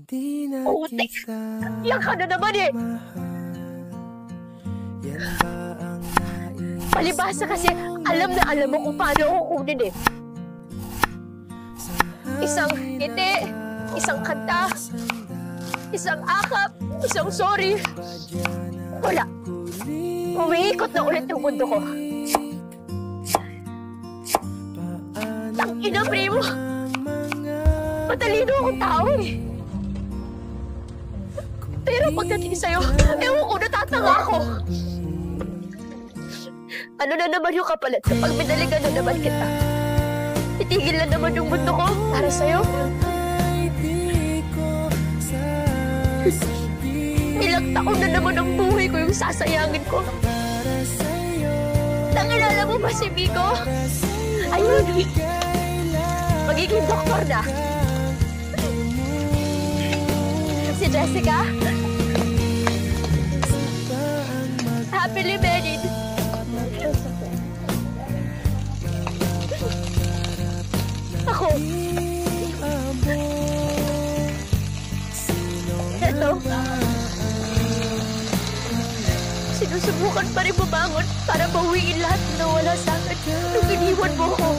Putik! Yan ka na naman eh! Palibhasa kasi alam na alam mo kung paano ako kunin eh. Isang ngiti, isang kanta, isang akap, isang sorry. Wala. Umiikot na ulit yung mundo ko. Tangina, primo. Matalino akong tao eh. Pero pagdating sa'yo, ewan ko, natatanga ako. Ano na naman yung kapalit kapag binalikan na naman kita? Itigil na naman yung mundo ko para sa'yo. Ilang taon na naman ang buhay ko yung sasayangin ko. Nangilala mo ba si Miko? Ayun, magiging doktor na. Si Jessica? Happily married. Ako. Eto. Sinusubukan pa rin bumangon para bawiin lahat na wala sa akin nung iniwan mo ko.